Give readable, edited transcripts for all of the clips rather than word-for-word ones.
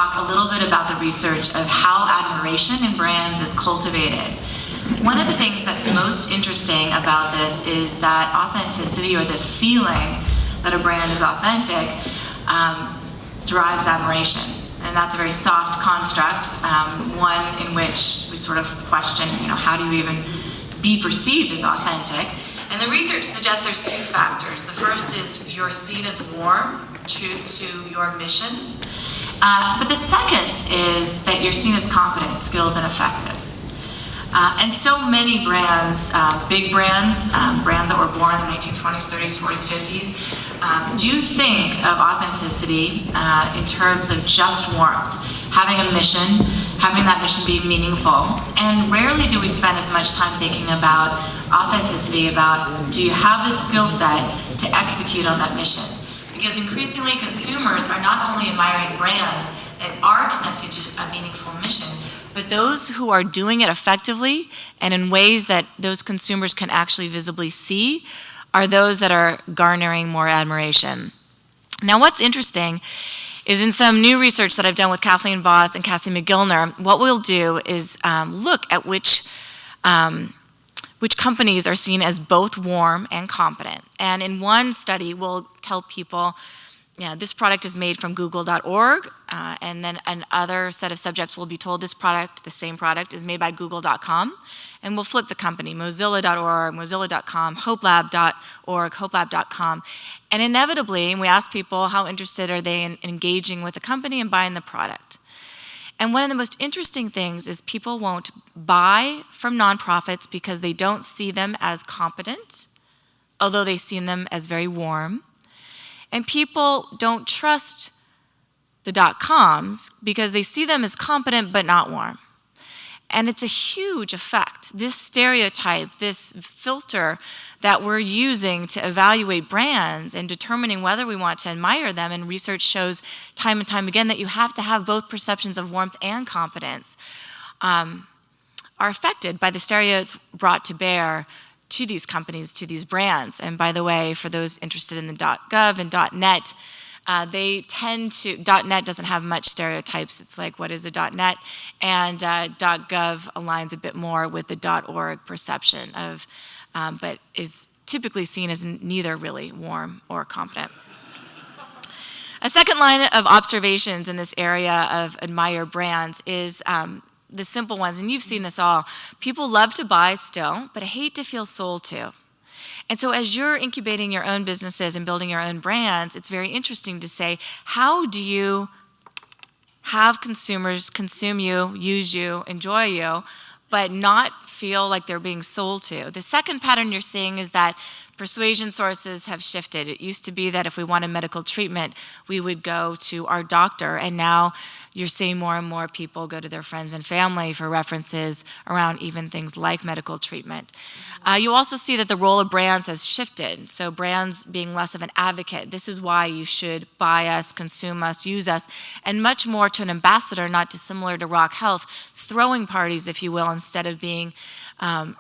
talk a little bit about the research of how admiration in brands is cultivated. One of the things that's most interesting about this is that authenticity, or the feeling that a brand is authentic, drives admiration. And that's a very soft construct, one in which we sort of question, how do you even be perceived as authentic? And the research suggests there's two factors. The first is you're seen as warm, true to your mission. But the second is that you're seen as competent, skilled, and effective. And so many brands, big brands, brands that were born in the 1920s, 30s, 40s, 50s, do think of authenticity in terms of just warmth, having a mission, having that mission be meaningful. And rarely do we spend as much time thinking about authenticity, about do you have the skill set to execute on that mission? Because increasingly consumers are not only admiring brands that are connected to a meaningful mission, but those who are doing it effectively and in ways that those consumers can actually visibly see are those that are garnering more admiration. Now, what's interesting is in some new research that I've done with Kathleen Voss and Cassie McGillner, what we'll do is look at which companies are seen as both warm and competent. And in one study, we'll tell people, this product is made from google.org, and then another set of subjects will be told this product, the same product, is made by google.com, and we'll flip the company, mozilla.org, mozilla.com, hopelab.org, hopelab.com, and inevitably, we ask people how interested are they in engaging with the company and buying the product. And one of the most interesting things is people won't buy from nonprofits because they don't see them as competent, although they see them as very warm. And people don't trust the .coms because they see them as competent but not warm. And it's a huge effect. This stereotype, this filter that we're using to evaluate brands and determining whether we want to admire them, and research shows time and time again that you have to have both perceptions of warmth and competence, are affected by the stereotypes brought to bear to these companies, to these brands. And by the way, for those interested in the .gov and .net, they tend to, .net doesn't have much stereotypes. It's like, what is a .net? And .gov aligns a bit more with the .org perception of, but is typically seen as neither really warm or competent. A second line of observations in this area of admire brands is the simple ones, and you've seen this all. People love to buy still, but hate to feel sold to. And so as you're incubating your own businesses and building your own brands, it's very interesting to say, how do you have consumers consume you, use you, enjoy you, but not feel like they're being sold to? The second pattern you're seeing is that persuasion sources have shifted. It used to be that if we wanted medical treatment, we would go to our doctor, and now you're seeing more and more people go to their friends and family for references around even things like medical treatment. You also see that the role of brands has shifted, so brands being less of an advocate. This is why you should buy us, consume us, use us, and much more to an ambassador, not dissimilar to Rock Health, throwing parties, if you will, instead of being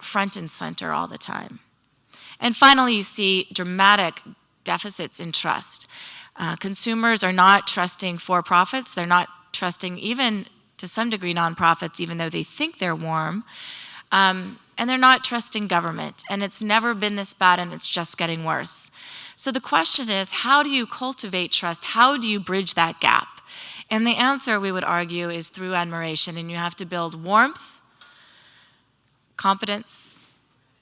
front and center all the time. And finally, you see dramatic deficits in trust. Consumers are not trusting for-profits. They're not trusting even, to some degree, nonprofits, even though they think they're warm. And they're not trusting government. And it's never been this bad, and it's just getting worse. So the question is, how do you cultivate trust? How do you bridge that gap? And the answer, we would argue, is through admiration. And you have to build warmth, competence,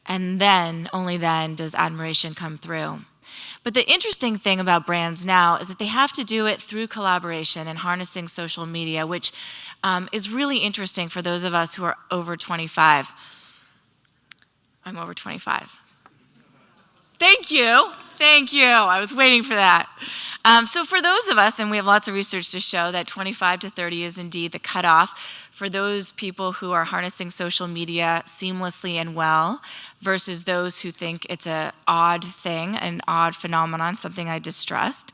and then, only then, does admiration come through. But the interesting thing about brands now is that they have to do it through collaboration and harnessing social media, which is really interesting for those of us who are over 25. I'm over 25. Thank you. Thank you. I was waiting for that. So for those of us, and we have lots of research to show that 25 to 30 is indeed the cutoff for those people who are harnessing social media seamlessly and well versus those who think it's an odd thing, an odd phenomenon, something I distrust.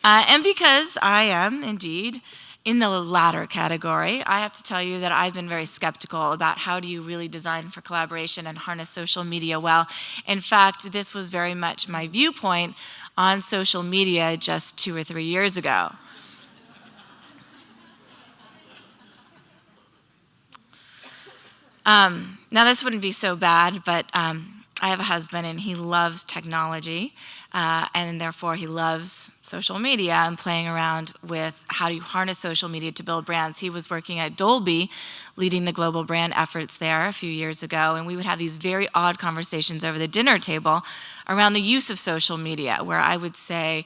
And because I am indeed in the latter category, I have to tell you that I've been very skeptical about how do you really design for collaboration and harness social media well. In fact, this was very much my viewpoint on social media just 2 or 3 years ago. Now this wouldn't be so bad, but I have a husband and he loves technology, and therefore he loves social media and playing around with how do you harness social media to build brands. He was working at Dolby, leading the global brand efforts there a few years ago, and we would have these very odd conversations over the dinner table around the use of social media, where I would say,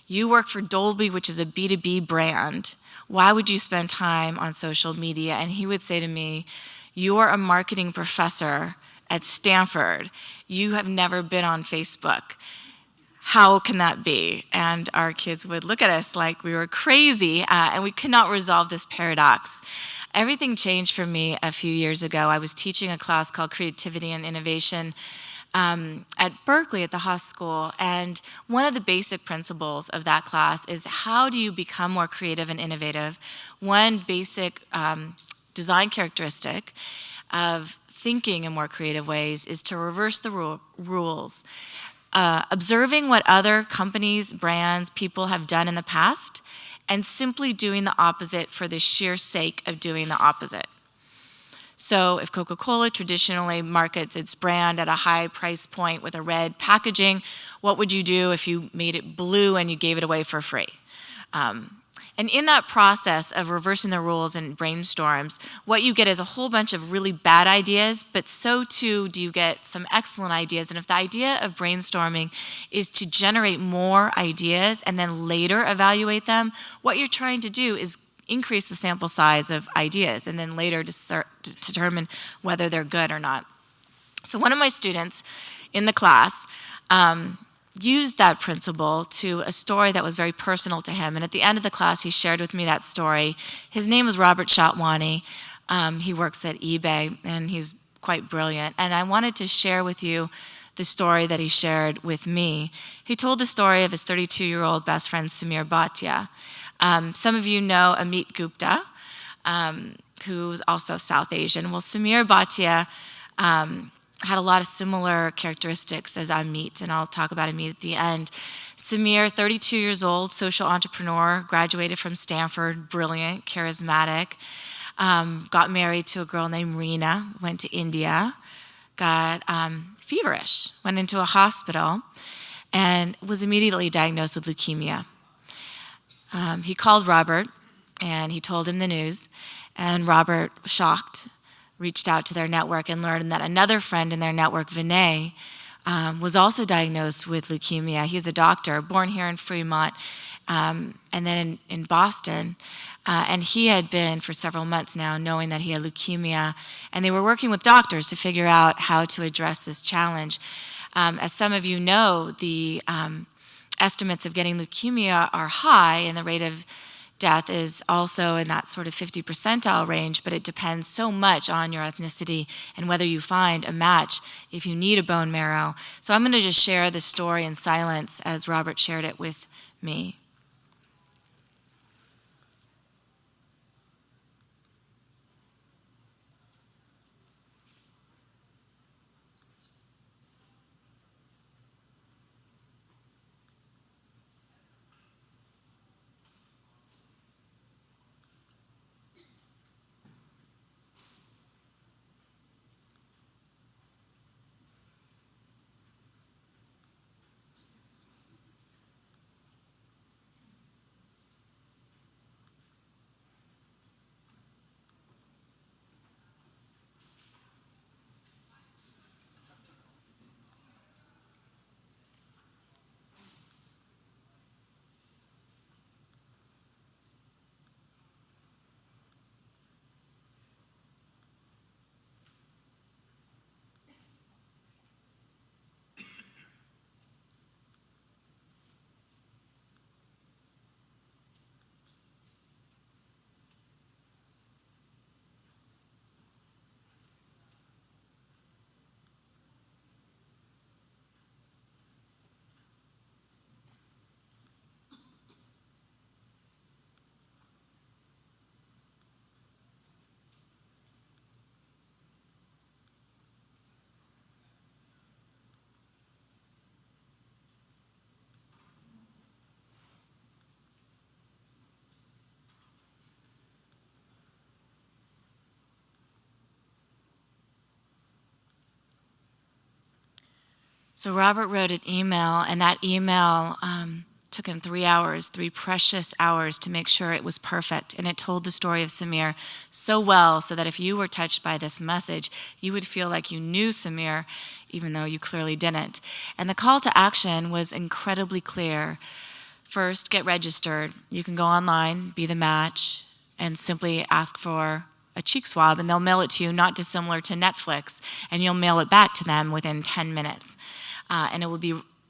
you work for Dolby, which is a B2B brand. Why would you spend time on social media? And he would say to me, you're a marketing professor at Stanford. You have never been on Facebook. How can that be? And our kids would look at us like we were crazy, and we could not resolve this paradox. Everything changed for me a few years ago. I was teaching a class called Creativity and Innovation at Berkeley at the Haas School, and one of the basic principles of that class is how do you become more creative and innovative? One basic design characteristic of thinking in more creative ways is to reverse the rules. Observing what other companies, brands, people have done in the past, and simply doing the opposite for the sheer sake of doing the opposite. So if Coca-Cola traditionally markets its brand at a high price point with a red packaging, what would you do if you made it blue and you gave it away for free? And in that process of reversing the rules and brainstorms, what you get is a whole bunch of really bad ideas, but so too do you get some excellent ideas. And if the idea of brainstorming is to generate more ideas and then later evaluate them, what you're trying to do is increase the sample size of ideas and then later determine whether they're good or not. So one of my students in the class used that principle to a story that was very personal to him. And at the end of the class, he shared with me that story. His name was Robert Chatwani. He works at eBay, and he's quite brilliant. And I wanted to share with you the story that he shared with me. He told the story of his 32-year-old best friend, Samir Bhatia. Some of you know Amit Gupta, who's also South Asian. Well, Samir Bhatia had a lot of similar characteristics as Amit, and I'll talk about Amit at the end. Samir, 32 years old, social entrepreneur, graduated from Stanford, brilliant, charismatic, got married to a girl named Reena, went to India, got feverish, went into a hospital, and was immediately diagnosed with leukemia. He called Robert, and he told him the news, and Robert, shocked, reached out to their network and learned that another friend in their network, Vinay, was also diagnosed with leukemia. He's a doctor, born here in Fremont, and then in Boston. And he had been for several months now knowing that he had leukemia, and they were working with doctors to figure out how to address this challenge. As some of you know, the estimates of getting leukemia are high, and the rate of death is also in that sort of 50 percentile range, but it depends so much on your ethnicity and whether you find a match if you need a bone marrow. So I'm going to just share the story in silence as Robert shared it with me. So Robert wrote an email, and that email took him 3 hours, 3 precious hours, to make sure it was perfect. And it told the story of Samir so well, so that if you were touched by this message, you would feel like you knew Samir, even though you clearly didn't. And the call to action was incredibly clear. First, get registered. You can go online, be the match, and simply ask for a cheek swab, and they'll mail it to you, not dissimilar to Netflix, and you'll mail it back to them within 10 minutes. And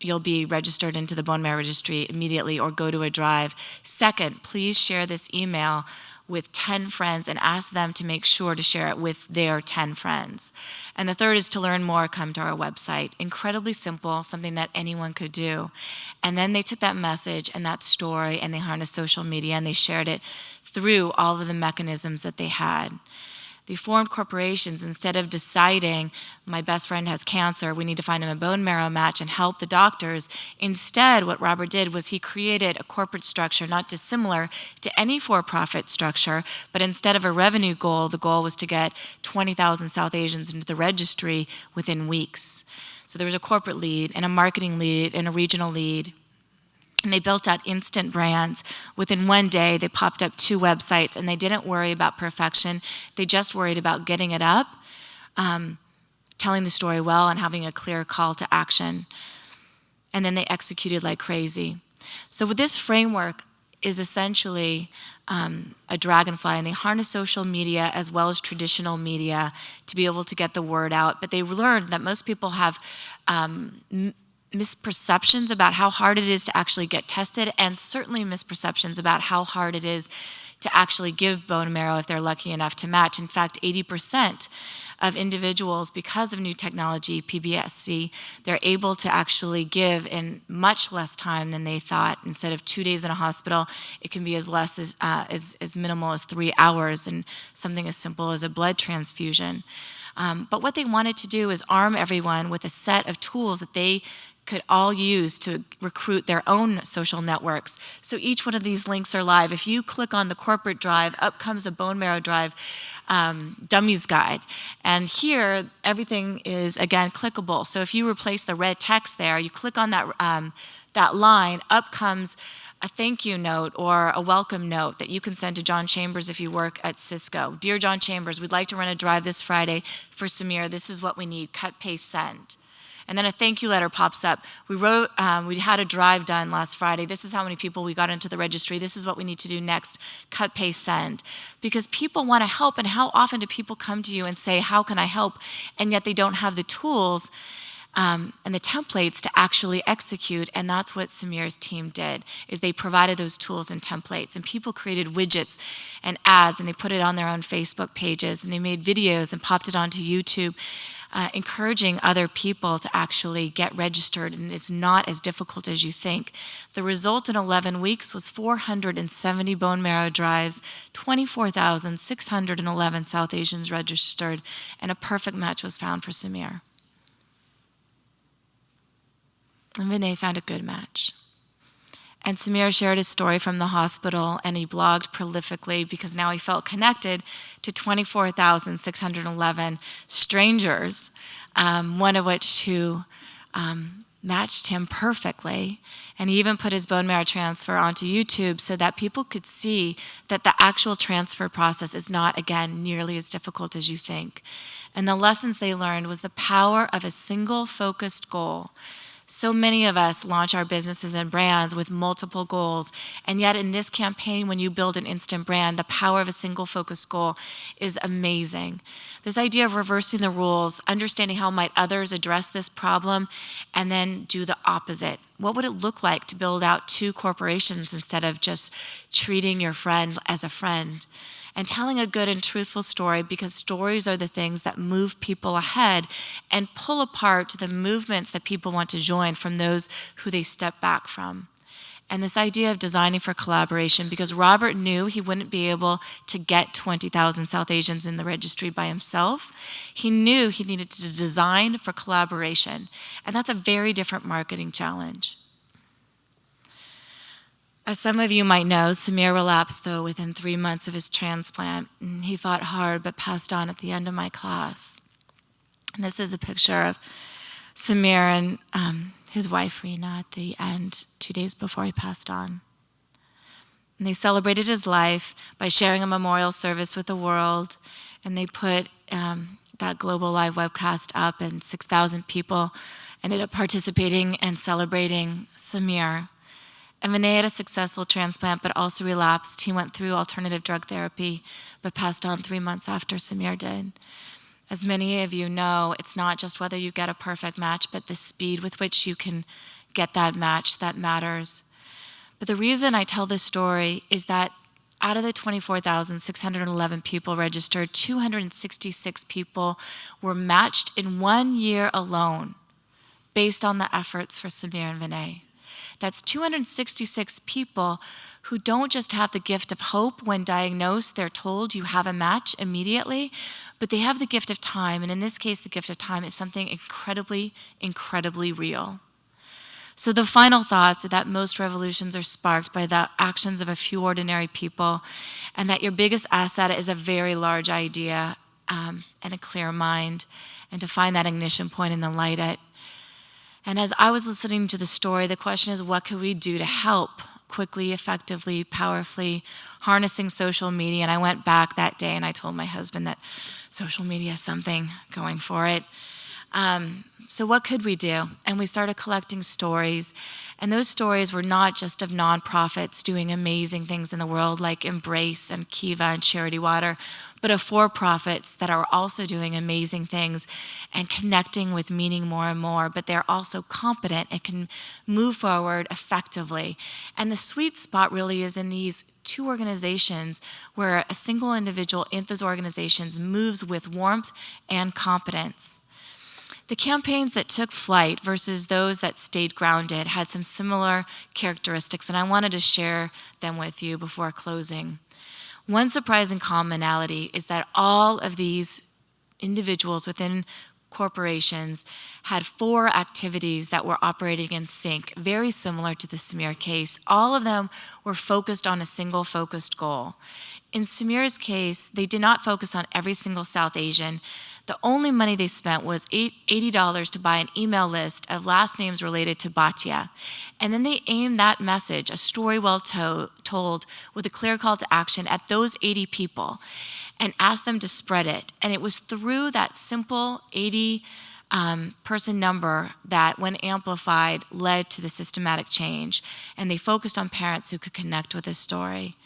you'll be registered into the bone marrow registry immediately, or go to a drive. Second, please share this email with 10 friends and ask them to make sure to share it with their 10 friends. And the third is to learn more, come to our website. Incredibly simple, something that anyone could do. And then they took that message and that story, and they harnessed social media, and they shared it through all of the mechanisms that they had. They formed corporations. Instead of deciding, my best friend has cancer, we need to find him a bone marrow match and help the doctors. Instead, what Robert did was he created a corporate structure not dissimilar to any for-profit structure, but instead of a revenue goal, the goal was to get 20,000 South Asians into the registry within weeks. So there was a corporate lead and a marketing lead and a regional lead. And they built out instant brands. Within one day, they popped up 2 websites, and they didn't worry about perfection. They just worried about getting it up, telling the story well, and having a clear call to action. And then they executed like crazy. So with this framework is essentially a Dragonfly, and they harness social media as well as traditional media to be able to get the word out. But they learned that most people have misperceptions about how hard it is to actually get tested, and certainly misperceptions about how hard it is to actually give bone marrow if they're lucky enough to match. In fact, 80% of individuals, because of new technology, PBSC, they're able to actually give in much less time than they thought. Instead of 2 days in a hospital, it can be as minimal as 3 hours, and something as simple as a blood transfusion. But what they wanted to do is arm everyone with a set of tools that they could all use to recruit their own social networks. So each one of these links are live. If you click on the corporate drive, up comes a bone marrow drive dummies guide. And here, everything is, again, clickable. So if you replace the red text there, you click on that line, up comes a thank you note or a welcome note that you can send to John Chambers if you work at Cisco. Dear John Chambers, we'd like to run a drive this Friday for Samir. This is what we need. Cut, paste, send. And then a thank you letter pops up. We had a drive done last Friday. This is how many people we got into the registry. This is what we need to do next. Cut, paste, send. Because people want to help, and how often do people come to you and say, how can I help? And yet they don't have the tools and the templates to actually execute. And that's what Samir's team did, is they provided those tools and templates. And people created widgets and ads, and they put it on their own Facebook pages, and they made videos and popped it onto YouTube, encouraging other people to actually get registered, and it's not as difficult as you think. The result in 11 weeks was 470 bone marrow drives, 24,611 South Asians registered, and a perfect match was found for Samir. And Vinay found a good match. And Samir shared his story from the hospital, and he blogged prolifically because now he felt connected to 24,611 strangers, one of which who matched him perfectly. And he even put his bone marrow transfer onto YouTube so that people could see that the actual transfer process is not, again, nearly as difficult as you think. And the lessons they learned was the power of a single focused goal. So many of us launch our businesses and brands with multiple goals, and yet in this campaign, when you build an instant brand, the power of a single focused goal is amazing. This idea of reversing the rules, understanding how might others address this problem, and then do the opposite. What would it look like to build out 2 corporations instead of just treating your friend as a friend? And telling a good and truthful story, because stories are the things that move people ahead and pull apart the movements that people want to join from those who they step back from. And this idea of designing for collaboration, because Robert knew he wouldn't be able to get 20,000 South Asians in the registry by himself. He knew he needed to design for collaboration. And that's a very different marketing challenge. As some of you might know, Samir relapsed, though, within 3 months of his transplant. He fought hard, but passed on at the end of my class. And this is a picture of Samir and his wife, Rena, at the end, 2 days before he passed on. And they celebrated his life by sharing a memorial service with the world, and they put that global live webcast up, and 6,000 people ended up participating and celebrating Samir. And Vinay had a successful transplant, but also relapsed. He went through alternative drug therapy, but passed on 3 months after Samir did. As many of you know, it's not just whether you get a perfect match, but the speed with which you can get that match that matters. But the reason I tell this story is that out of the 24,611 people registered, 266 people were matched in 1 year alone based on the efforts for Samir and Vinay. That's 266 people who don't just have the gift of hope when diagnosed, they're told you have a match immediately, but they have the gift of time. And in this case, the gift of time is something incredibly, incredibly real. So the final thoughts are that most revolutions are sparked by the actions of a few ordinary people, and that your biggest asset is a very large idea and a clear mind, and to find that ignition point and then light it. And as I was listening to the story, the question is, what can we do to help quickly, effectively, powerfully, harnessing social media? And I went back that day and I told my husband that social media is something, going for it. So what could we do? And we started collecting stories. And those stories were not just of nonprofits doing amazing things in the world like Embrace and Kiva and Charity Water, but of for-profits that are also doing amazing things and connecting with meaning more and more, but they're also competent and can move forward effectively. And the sweet spot really is in these two organizations where a single individual in those organizations moves with warmth and competence. The campaigns that took flight versus those that stayed grounded had some similar characteristics, and I wanted to share them with you before closing. One surprising commonality is that all of these individuals within corporations had 4 activities that were operating in sync, very similar to the Samir case. All of them were focused on a single focused goal. In Samir's case, they did not focus on every single South Asian. The only money they spent was $80 to buy an email list of last names related to Bhatia. And then they aimed that message, a story well told with a clear call to action, at those 80 people and asked them to spread it. And it was through that simple 80 person number that, when amplified, led to the systematic change. And they focused on parents who could connect with this story.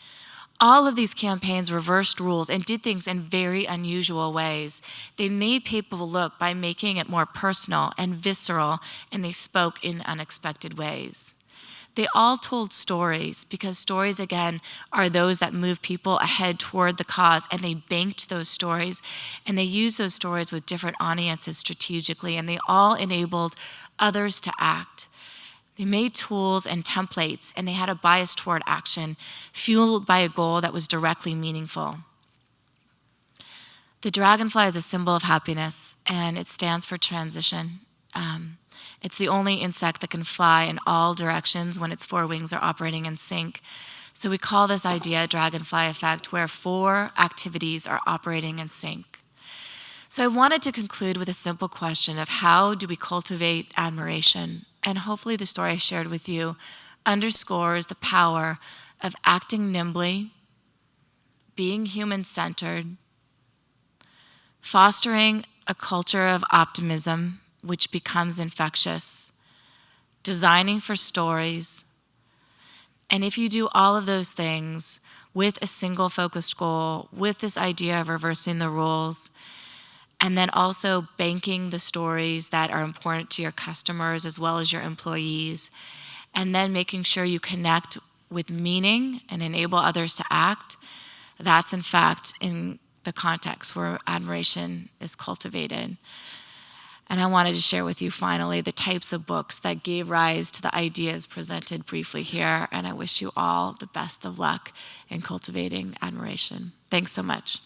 All of these campaigns reversed rules and did things in very unusual ways. They made people look by making it more personal and visceral, and they spoke in unexpected ways. They all told stories, because stories, again, are those that move people ahead toward the cause, and they banked those stories, and they used those stories with different audiences strategically, and they all enabled others to act. They made tools and templates, and they had a bias toward action, fueled by a goal that was directly meaningful. The dragonfly is a symbol of happiness, and it stands for transition. It's the only insect that can fly in all directions when its 4 wings are operating in sync. So we call this idea dragonfly effect, where 4 activities are operating in sync. So I wanted to conclude with a simple question of, how do we cultivate admiration? And hopefully the story I shared with you underscores the power of acting nimbly, being human-centered, fostering a culture of optimism, which becomes infectious, designing for stories. And if you do all of those things with a single focused goal, with this idea of reversing the rules, and then also banking the stories that are important to your customers as well as your employees, and then making sure you connect with meaning and enable others to act, that's in fact in the context where admiration is cultivated. And I wanted to share with you finally the types of books that gave rise to the ideas presented briefly here, and I wish you all the best of luck in cultivating admiration. Thanks so much.